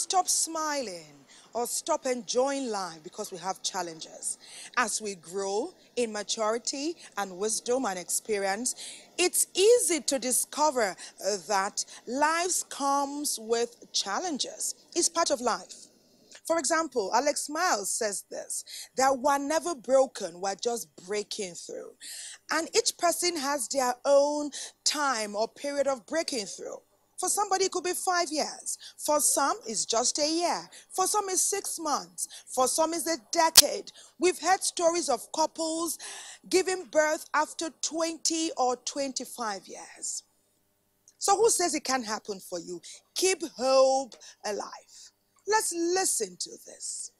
stop smiling or stop enjoying life because we have challenges. As we grow in maturity and wisdom and experience, it's easy to discover that life comes with challenges. It's part of life. For example, Alex Miles says this, that we're never broken, we're just breaking through. And each person has their own time or period of breaking through. For somebody, it could be 5 years. For some, it's just a year. For some, it's 6 months. For some, it's a decade. We've heard stories of couples giving birth after 20 or 25 years. So who says it can't happen for you? Keep hope alive. Let's listen to this.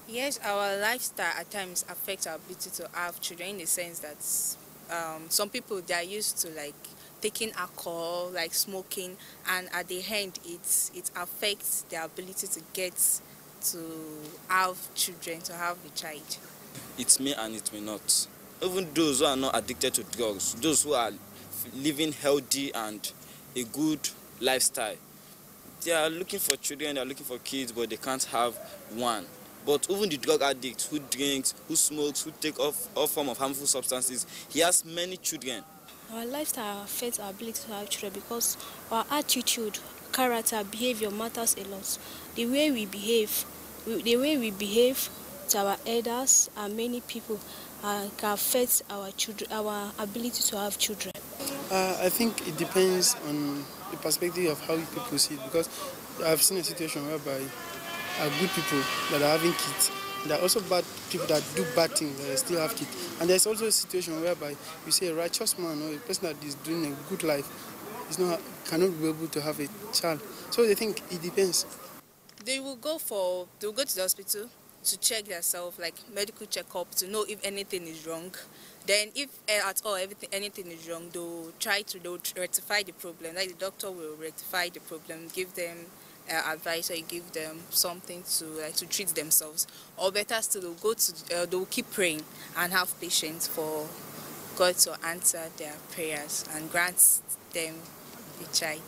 Yes, our lifestyle at times affects our ability to have children in the sense that some people they are used to like taking alcohol, like smoking, and at the end it affects their ability to get to have children, to have a child. It may and it may not. Even those who are not addicted to drugs, those who are living healthy and a good lifestyle, they are looking for children, they are looking for kids, but they can't have one. But even the drug addict who drinks, who smokes, who take all form of harmful substances, he has many children. Our lifestyle affects our ability to have children because our attitude, character, behavior matters a lot. The way we behave to our elders and many people can affect our children, our ability to have children. I think it depends on the perspective of how people see it, because I've seen a situation whereby good people that are having kids. There are also bad people that do bad things that still have kids. And there's also a situation whereby you see a righteous man or a person that is doing a good life cannot be able to have a child. So they think it depends. They will go to the hospital to check themselves, like medical checkup, to know if anything is wrong. Then if at all anything is wrong, they'll rectify the problem. Like the doctor will rectify the problem, give them advice, or give them something to treat themselves. Or better still, they'll keep praying and have patience for God to answer their prayers and grant them a child.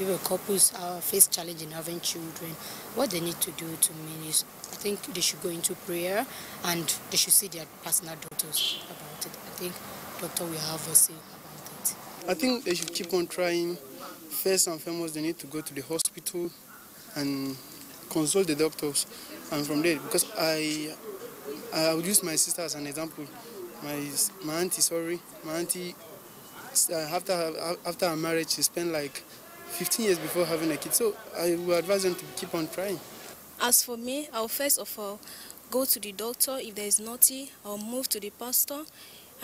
If couples face challenge in having children, what they need to do to manage, I think they should go into prayer and they should see their personal doctors about it. I think doctor will have a say about it. I think they should keep on trying. First and foremost, they need to go to the hospital and consult the doctors. And from there, because I would use my sister as an example. My auntie, after her marriage, she spent like 15 years before having a kid. So I would advise them to keep on trying. As for me, I'll first of all go to the doctor. If there is nothing, I'll move to the pastor.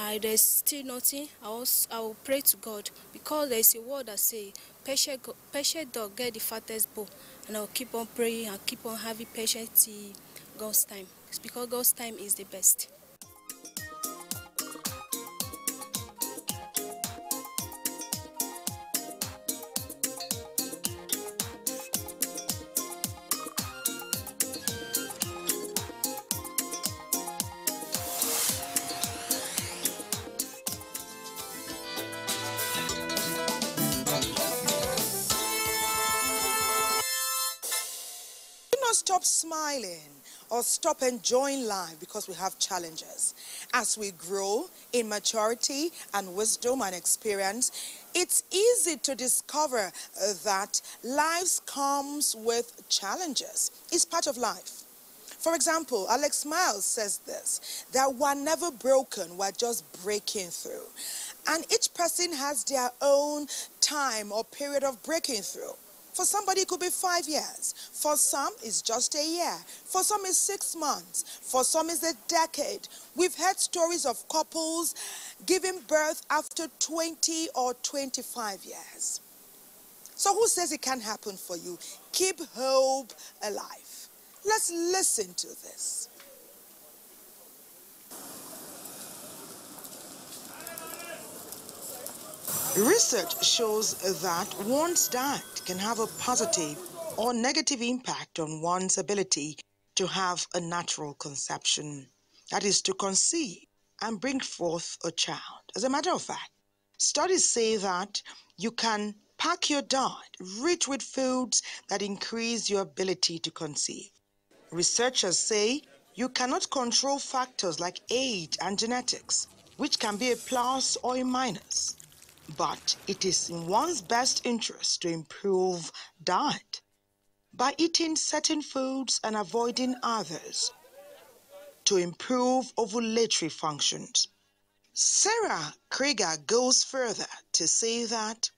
If there's still nothing, I will pray to God, because there is a word that says, patient dog get the fattest bone. And I'll keep on praying and keep on having patience till God's time. It's because God's time is the best. Stop smiling or stop enjoying life because we have challenges. As we grow in maturity and wisdom and experience, it's easy to discover that life comes with challenges. It's part of life. For example, Alex Miles says this, that we're never broken, we're just breaking through. And each person has their own time or period of breaking through. For somebody, it could be 5 years. For some, it's just a year. For some, it's 6 months. For some, it's a decade. We've heard stories of couples giving birth after 20 or 25 years. So who says it can't happen for you? Keep hope alive. Let's listen to this. Research shows that one's diet can have a positive or negative impact on one's ability to have a natural conception, that is, to conceive and bring forth a child. As a matter of fact, studies say that you can pack your diet rich with foods that increase your ability to conceive. Researchers say you cannot control factors like age and genetics, which can be a plus or a minus, but it is in one's best interest to improve diet by eating certain foods and avoiding others to improve ovulatory functions. Sarah Krieger goes further to say that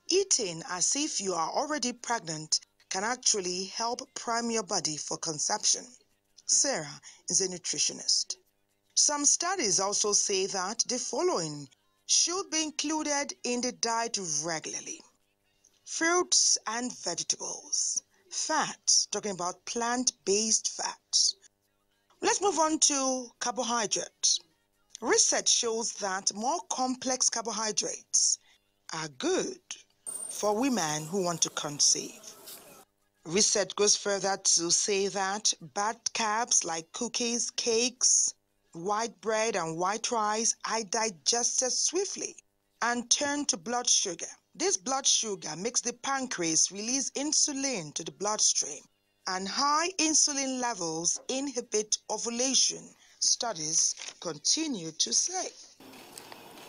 eating as if you are already pregnant can actually help prime your body for conception. Sarah is a nutritionist. Some studies also say that the following should be included in the diet regularly: fruits and vegetables, fats, talking about plant-based fats. Let's move on to carbohydrates. Research shows that more complex carbohydrates are good for women who want to conceive. Research goes further to say that bad carbs like cookies, cakes, white bread, and white rice are digested swiftly and turn to blood sugar. This blood sugar makes the pancreas release insulin to the bloodstream, and high insulin levels inhibit ovulation, studies continue to say.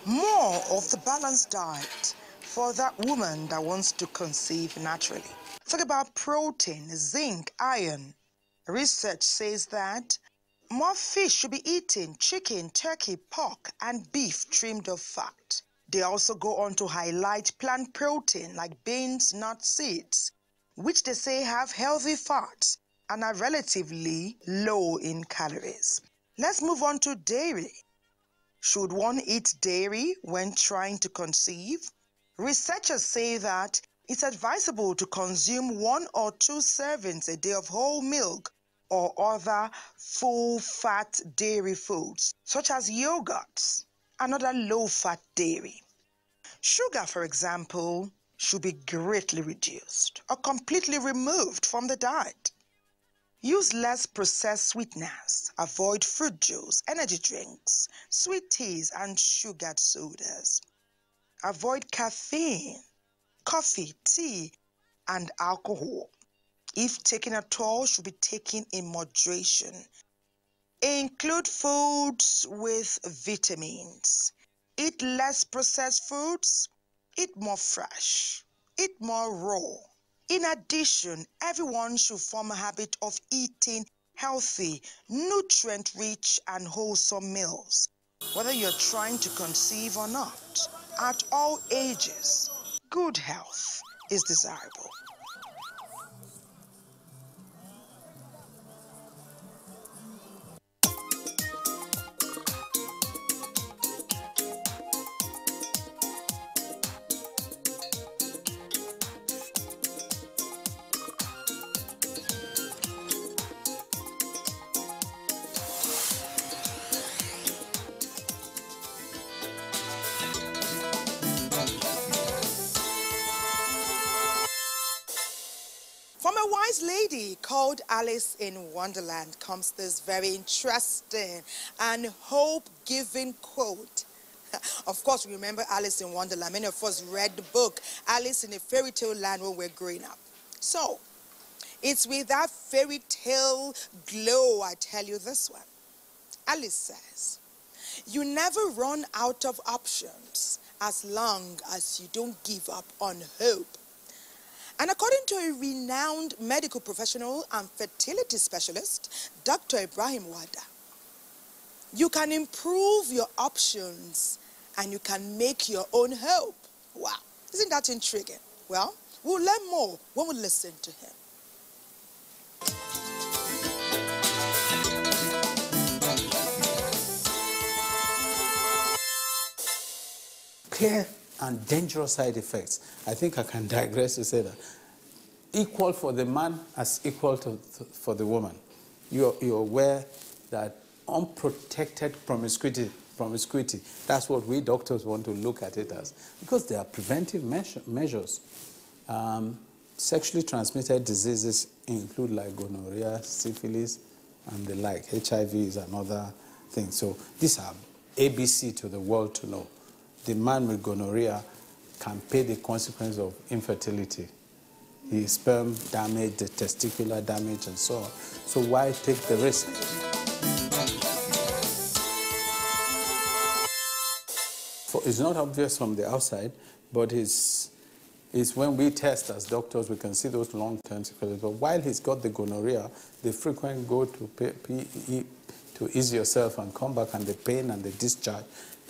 More of the balanced diet for that woman that wants to conceive naturally. Talk about protein, zinc, iron. Research says that more fish should be eaten: chicken, turkey, pork, and beef trimmed of fat. They also go on to highlight plant protein like beans, nuts, seeds, which they say have healthy fats and are relatively low in calories. Let's move on to dairy. Should one eat dairy when trying to conceive? Researchers say that it's advisable to consume 1 or 2 servings a day of whole milk or other full-fat dairy foods, such as yogurts and other low-fat dairy. Sugar, for example, should be greatly reduced or completely removed from the diet. Use less processed sweeteners. Avoid fruit juice, energy drinks, sweet teas, and sugared sodas. Avoid caffeine, coffee, tea, and alcohol. If taken at all, should be taken in moderation. Include foods with vitamins. Eat less processed foods. Eat more fresh. Eat more raw. In addition, everyone should form a habit of eating healthy, nutrient-rich, and wholesome meals, whether you're trying to conceive or not. At all ages, good health is desirable. From a wise lady called Alice in Wonderland comes this very interesting and hope-giving quote. Of course, we remember Alice in Wonderland. Many of us read the book Alice in a Fairy Tale Land when we were growing up. So, it's with that fairy tale glow I tell you this one. Alice says, "You never run out of options as long as you don't give up on hope." And according to a renowned medical professional and fertility specialist, Dr. Ibrahim Wada, you can improve your options and you can make your own hope. Wow, isn't that intriguing? Well, we'll learn more when we listen to him. Clear and dangerous side effects. I think I can digress to say that. Equal for the man as equal for the woman. You're aware that unprotected promiscuity, that's what we doctors want to look at it as, because there are preventive measures. Sexually transmitted diseases include like gonorrhea, syphilis, and the like. HIV is another thing. So these are ABC to the world to know. The man with gonorrhea can pay the consequence of infertility. His sperm damage, the testicular damage, and so on. So why take the risk? It's not obvious from the outside, but it's when we test as doctors, we can see those long-term sequelae. But while he's got the gonorrhea, the frequent go to PE to ease yourself and come back, and the pain and the discharge,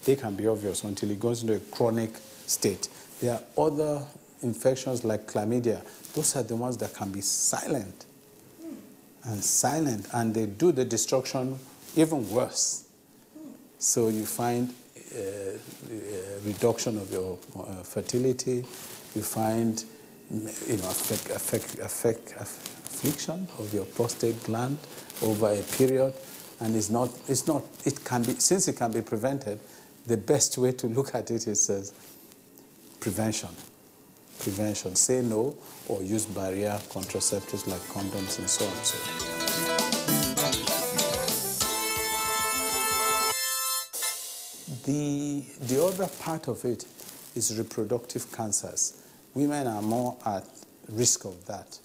they can be obvious until it goes into a chronic state. There are other infections like chlamydia. Those are the ones that can be silent, and they do the destruction even worse. So you find reduction of your fertility. You find, affliction of your prostate gland over a period, and it can be, since it can be prevented, the best way to look at it is prevention. Prevention. Say no or use barrier contraceptives like condoms and so on. The other part of it is reproductive cancers. Women are more at risk of that.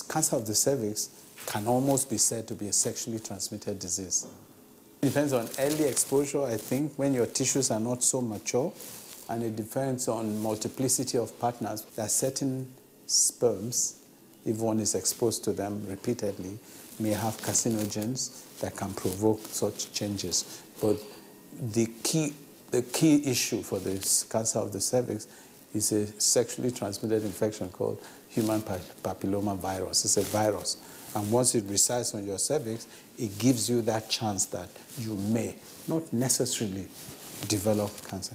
Cancer of the cervix can almost be said to be a sexually transmitted disease. It depends on early exposure, I think, when your tissues are not so mature, and it depends on multiplicity of partners. There are certain sperms, if one is exposed to them repeatedly, may have carcinogens that can provoke such changes. But the key issue for this cancer of the cervix is a sexually transmitted infection called human papilloma virus. It's a virus. And once it resides on your cervix, it gives you that chance that you may not necessarily develop cancer.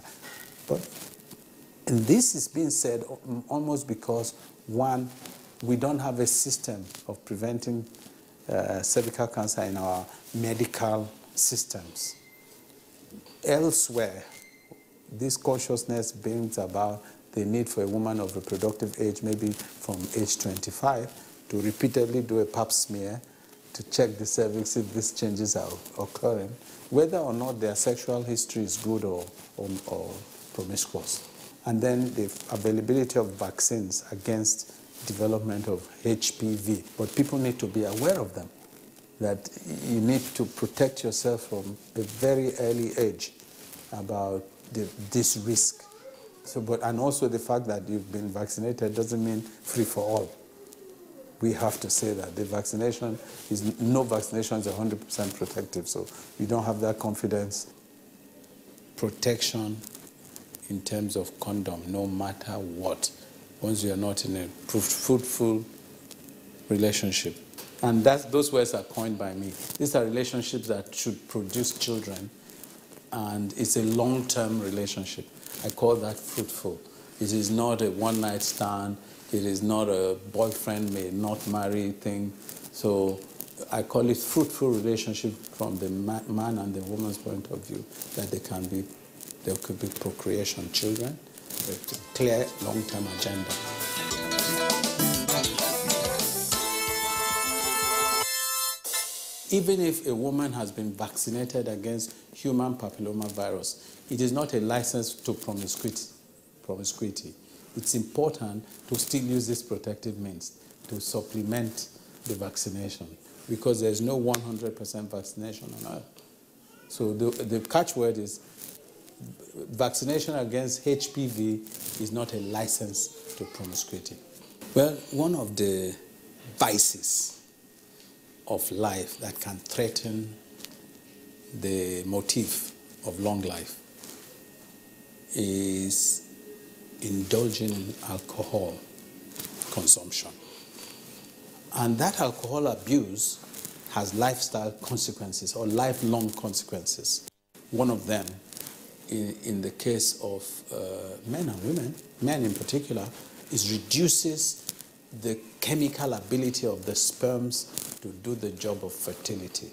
And this is being said almost because, one, we don't have a system of preventing cervical cancer in our medical systems. Elsewhere, this consciousness brings about the need for a woman of reproductive age, maybe from age 25, to repeatedly do a pap smear to check the cervix if these changes are occurring, whether or not their sexual history is good or promiscuous. And then the availability of vaccines against development of HPV. But people need to be aware of them, that you need to protect yourself from a very early age about this risk. And also the fact that you've been vaccinated doesn't mean free for all. We have to say that no vaccination is 100% protective, so you don't have that confidence. Protection in terms of condom, no matter what, once you are not in a fruitful relationship. And those words are coined by me. These are relationships that should produce children, and it's a long-term relationship. I call that fruitful. It is not a one-night stand. It is not a boyfriend may not marry thing. So I call it fruitful relationship from the man and the woman's point of view, that there could be procreation, children, with a clear long-term agenda. Even if a woman has been vaccinated against human papillomavirus, it is not a license to promiscuity. It's important to still use this protective means to supplement the vaccination, because there's no 100% vaccination on Earth. So the catchword is vaccination against HPV is not a license to promiscuity. Well, one of the vices of life that can threaten the motif of long life is indulging in alcohol consumption. And that alcohol abuse has lifestyle consequences or lifelong consequences. One of them, in the case of men and women, men in particular, is reduces the chemical ability of the sperms to do the job of fertility.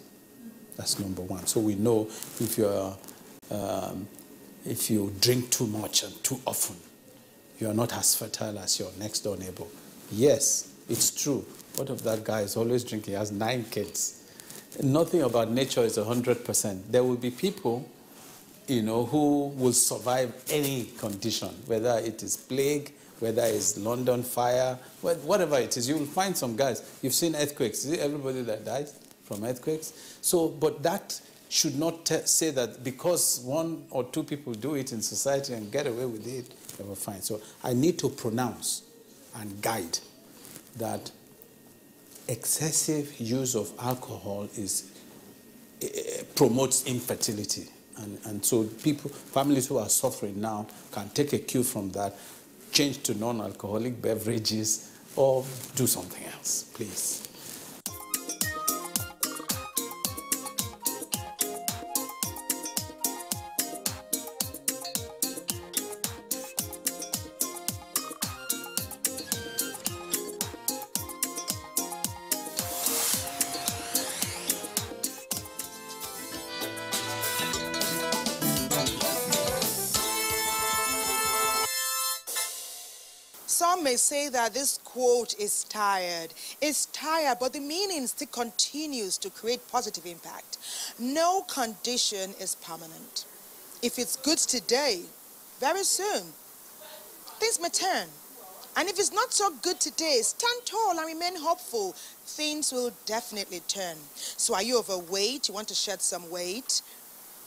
That's number one. So we know if you drink too much and too often, you are not as fertile as your next door neighbor. Yes, it's true. What if that guy is always drinking? He has 9 kids. Nothing about nature is 100%. There will be people, who will survive any condition, whether it is plague, whether it's London fire, whatever it is. You will find some guys. You've seen earthquakes. Is it everybody that dies from earthquakes? So, but that should not say that because 1 or 2 people do it in society and get away with it, they will fine. So I need to pronounce and guide that excessive use of alcohol promotes infertility. And so families who are suffering now can take a cue from that, change to non-alcoholic beverages, or do something else, please. Some may say that this quote is tired. It's tired, but the meaning still continues to create positive impact. No condition is permanent. If it's good today, very soon, things may turn. And if it's not so good today, stand tall and remain hopeful. Things will definitely turn. So are you overweight? You want to shed some weight?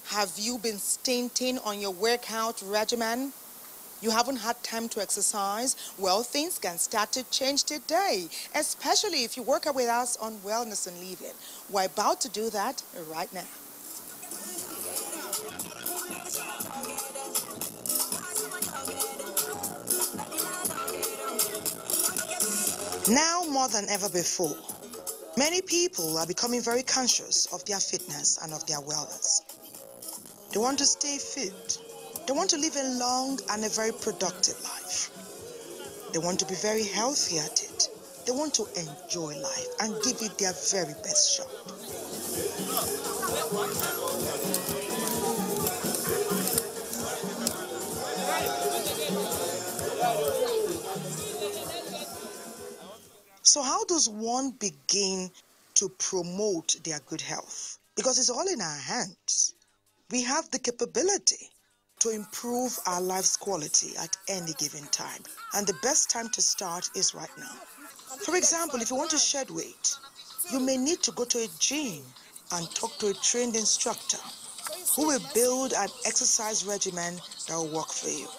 Have you been stinting on your workout regimen? You haven't had time to exercise? Well, things can start to change today, especially if you work out with us on Wellness and Living. We're about to do that right now. Now more than ever before, many people are becoming very conscious of their fitness and of their wellness. They want to stay fit. They want to live a long and a very productive life. They want to be very healthy at it. They want to enjoy life and give it their very best shot. So how does one begin to promote their good health? Because it's all in our hands. We have the capability to improve our life's quality at any given time. And the best time to start is right now. For example, if you want to shed weight, you may need to go to a gym and talk to a trained instructor who will build an exercise regimen that will work for you.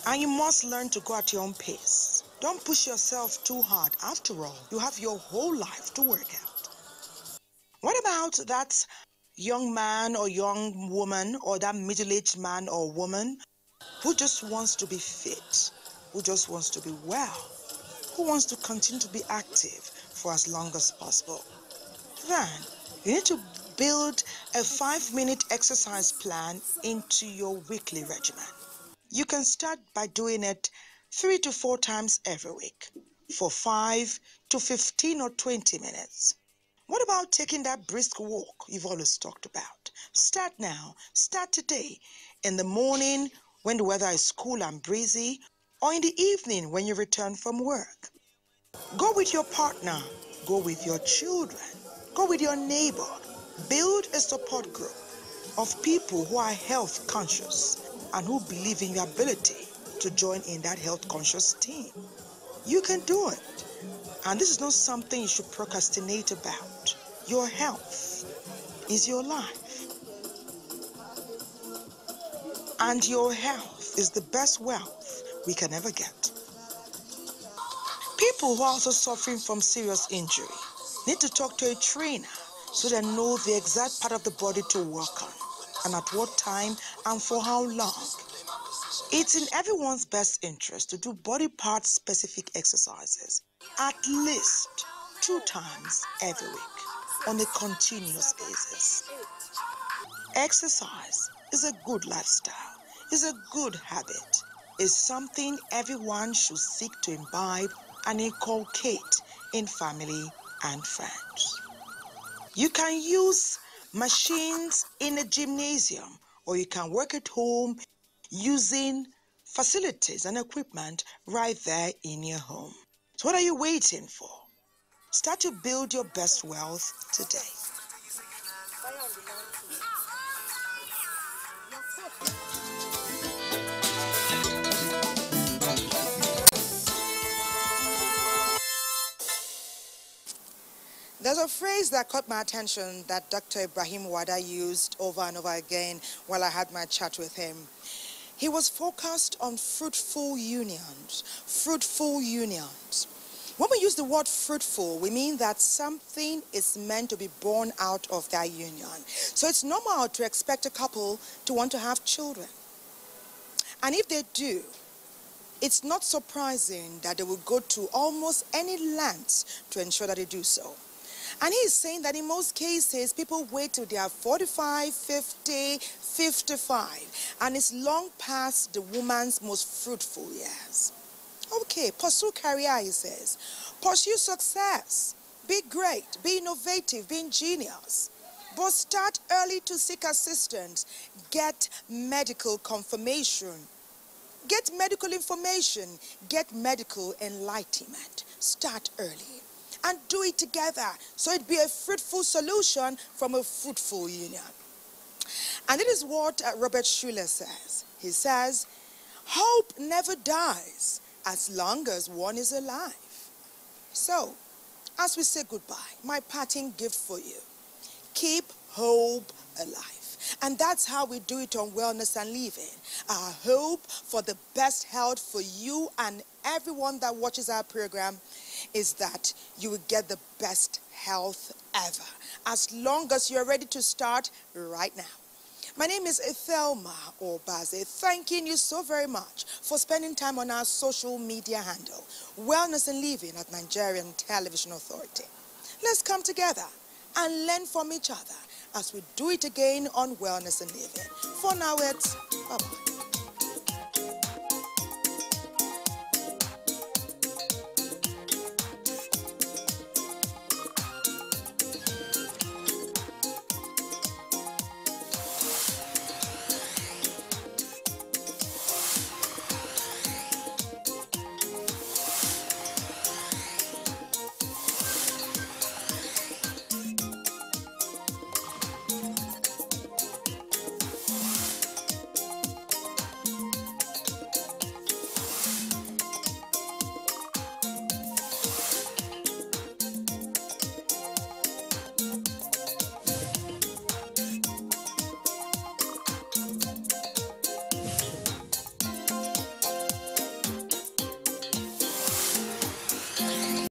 And you must learn to go at your own pace. Don't push yourself too hard. After all, you have your whole life to work out. What about that young man or young woman or that middle-aged man or woman who just wants to be fit, who just wants to be well, who wants to continue to be active for as long as possible? Then you need to build a 5-minute exercise plan into your weekly regimen. You can start by doing it 3 to 4 times every week for 5 to 15 or 20 minutes. What about taking that brisk walk you've always talked about? Start now. Start today. In the morning when the weather is cool and breezy, or in the evening when you return from work. Go with your partner. Go with your children. Go with your neighbor. Build a support group of people who are health conscious and who believe in your ability to join in that health conscious team. You can do it. And this is not something you should procrastinate about. Your health is your life. And your health is the best wealth we can ever get. People who are also suffering from serious injury need to talk to a trainer so they know the exact part of the body to work on and at what time and for how long. It's in everyone's best interest to do body part specific exercises at least 2 times every week on a continuous basis. Exercise is a good lifestyle, is a good habit, is something everyone should seek to imbibe and inculcate in family and friends. You can use machines in a gymnasium, or you can work at home using facilities and equipment right there in your home. So what are you waiting for? Start to build your best wealth today. There's a phrase that caught my attention that Dr. Ibrahim Wada used over and over again while I had my chat with him. He was focused on fruitful unions. Fruitful unions. When we use the word fruitful, we mean that something is meant to be born out of that union. So it's normal to expect a couple to want to have children. And if they do, it's not surprising that they will go to almost any lengths to ensure that they do so. And he's saying that in most cases, people wait till they are 45, 50, 55, and it's long past the woman's most fruitful years. Okay, pursue career, he says. Pursue success. Be great, be innovative, be ingenious. But start early to seek assistance. Get medical confirmation. Get medical information. Get medical enlightenment. Start early. And do it together so it be a fruitful solution from a fruitful union. And it is what Robert Schuller says. He says, hope never dies as long as one is alive. So, as we say goodbye, my parting gift for you, keep hope alive. And that's how we do it on Wellness and Living. Our hope for the best health for you and everyone that watches our program is that you will get the best health ever, as long as you're ready to start right now. My name is Ethelma Obaze, thanking you so very much for spending time on our social media handle, Wellness and Living at Nigerian Television Authority. Let's come together and learn from each other as we do it again on Wellness and Living. For now, it's bye-bye.